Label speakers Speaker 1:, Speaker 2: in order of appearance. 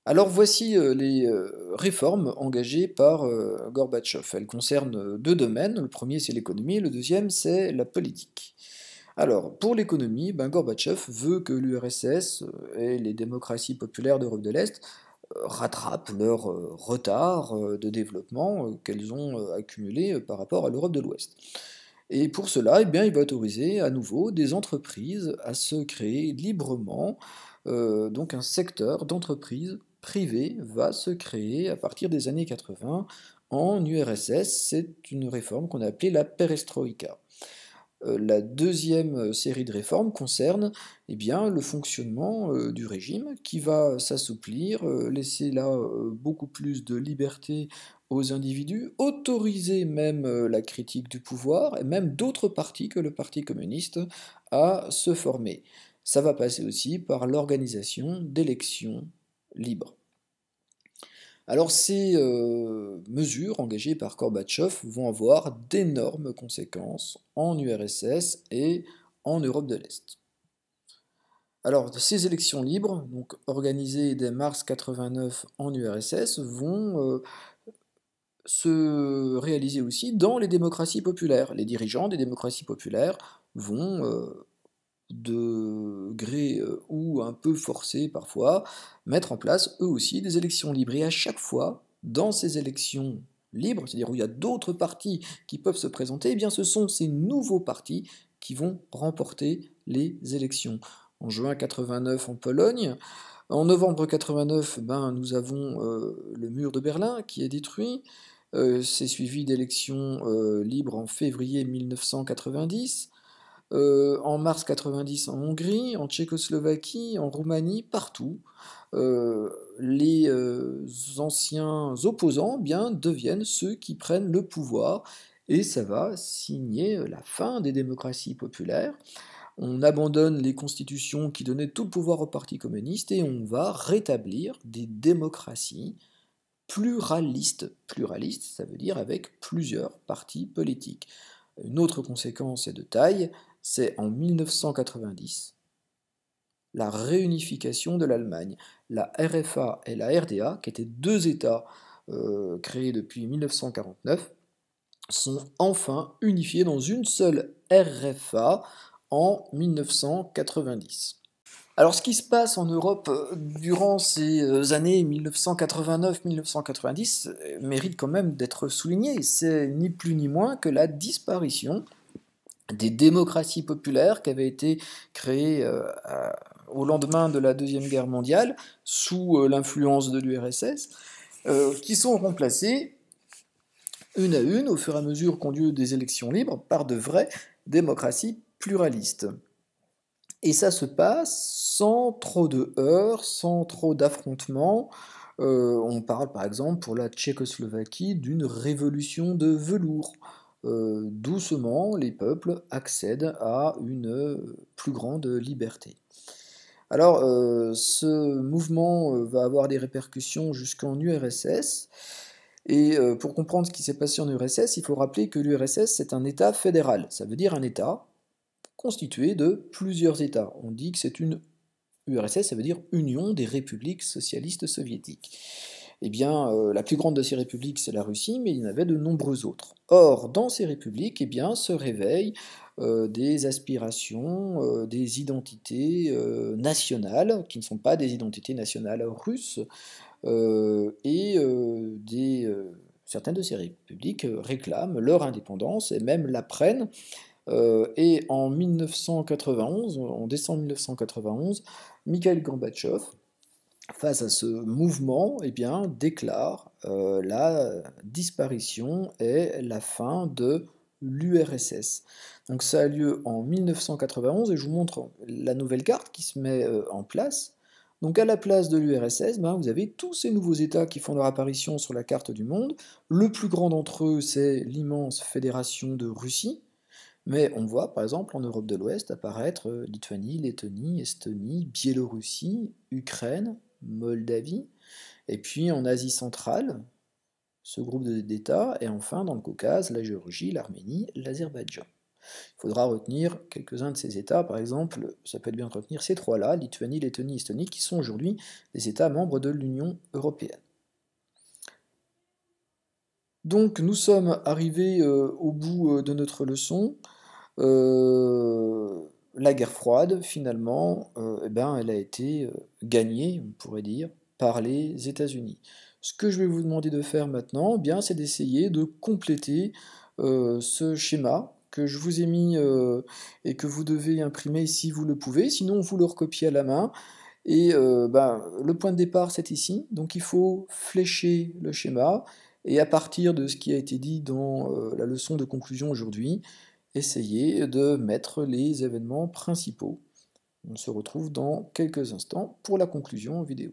Speaker 1: Alors voici les réformes engagées par Gorbatchev. Elles concernent deux domaines. Le premier, c'est l'économie, le deuxième, c'est la politique. Alors, pour l'économie, Gorbatchev veut que l'URSS et les démocraties populaires d'Europe de l'Est rattrapent leur retard de développement qu'elles ont accumulé par rapport à l'Europe de l'Ouest. Et pour cela, eh bien, il va autoriser à nouveau des entreprises à se créer librement. Donc un secteur d'entreprises privées va se créer à partir des années 80 en URSS. C'est une réforme qu'on a appelée la perestroïka. La deuxième série de réformes concerne eh bien, le fonctionnement du régime qui va s'assouplir, laisser là beaucoup plus de liberté aux individus, autoriser même la critique du pouvoir et même d'autres partis que le Parti communiste à se former. Ça va passer aussi par l'organisation d'élections libres. Alors ces mesures engagées par Gorbatchev vont avoir d'énormes conséquences en URSS et en Europe de l'Est. Alors ces élections libres, donc organisées dès mars 89 en URSS, vont se réaliser aussi dans les démocraties populaires. Les dirigeants des démocraties populaires vont de gré ou un peu forcé parfois, mettre en place eux aussi des élections libres. Et à chaque fois, dans ces élections libres, c'est-à-dire où il y a d'autres partis qui peuvent se présenter, eh bien ce sont ces nouveaux partis qui vont remporter les élections. En juin 89 en Pologne, en novembre 89, nous avons le mur de Berlin qui est détruit. C'est suivi d'élections libres en février 1990. En mars 90 en Hongrie, en Tchécoslovaquie, en Roumanie, partout, les anciens opposants bien, deviennent ceux qui prennent le pouvoir et ça va signer la fin des démocraties populaires. On abandonne les constitutions qui donnaient tout le pouvoir au Parti communiste et on va rétablir des démocraties pluralistes. Pluralistes, ça veut dire avec plusieurs partis politiques. Une autre conséquence est de taille, c'est en 1990 la réunification de l'Allemagne. La RFA et la RDA, qui étaient deux États créés depuis 1949, sont enfin unifiés dans une seule RFA en 1990. Alors ce qui se passe en Europe durant ces années 1989-1990 mérite quand même d'être souligné. C'est ni plus ni moins que la disparition des démocraties populaires qui avaient été créées au lendemain de la Deuxième Guerre mondiale sous l'influence de l'URSS, qui sont remplacées une à une, au fur et à mesure qu'ont lieu des élections libres, par de vraies démocraties pluralistes. Et ça se passe sans trop de heurts, sans trop d'affrontements. On parle par exemple pour la Tchécoslovaquie d'une révolution de velours. Doucement, les peuples accèdent à une plus grande liberté. Alors, ce mouvement va avoir des répercussions jusqu'en URSS. Et pour comprendre ce qui s'est passé en URSS, il faut rappeler que l'URSS, c'est un État fédéral. Ça veut dire un État constitué de plusieurs États. On dit que c'est une URSS, ça veut dire Union des républiques socialistes soviétiques. Eh bien, la plus grande de ces républiques, c'est la Russie, mais il y en avait de nombreux autres. Or, dans ces républiques, eh bien, se réveillent des aspirations, des identités nationales, qui ne sont pas des identités nationales russes, certaines de ces républiques réclament leur indépendance et même la prennent. Et en 1991, en décembre 1991, Mikhail Gorbatchev, face à ce mouvement, eh bien, déclare la disparition et la fin de l'URSS. Donc ça a lieu en 1991 et je vous montre la nouvelle carte qui se met en place. Donc à la place de l'URSS, vous avez tous ces nouveaux États qui font leur apparition sur la carte du monde. Le plus grand d'entre eux, c'est l'immense fédération de Russie. Mais on voit par exemple en Europe de l'Ouest apparaître Lituanie, Lettonie, Estonie, Biélorussie, Ukraine, Moldavie, et puis en Asie centrale, ce groupe d'États, et enfin dans le Caucase, la Géorgie, l'Arménie, l'Azerbaïdjan. Il faudra retenir quelques-uns de ces États, par exemple, ça peut être bien de retenir ces trois-là, Lituanie, Lettonie, Estonie, qui sont aujourd'hui des États membres de l'Union européenne. Donc nous sommes arrivés au bout de notre leçon. La guerre froide, finalement, eh ben, elle a été gagnée, on pourrait dire, par les États-Unis. Ce que je vais vous demander de faire maintenant, eh bien, c'est d'essayer de compléter ce schéma que je vous ai mis et que vous devez imprimer si vous le pouvez, sinon vous le recopiez à la main. Et ben, le point de départ, c'est ici, donc il faut flécher le schéma, et à partir de ce qui a été dit dans la leçon de conclusion aujourd'hui, essayer de mettre les événements principaux. On se retrouve dans quelques instants pour la conclusion vidéo.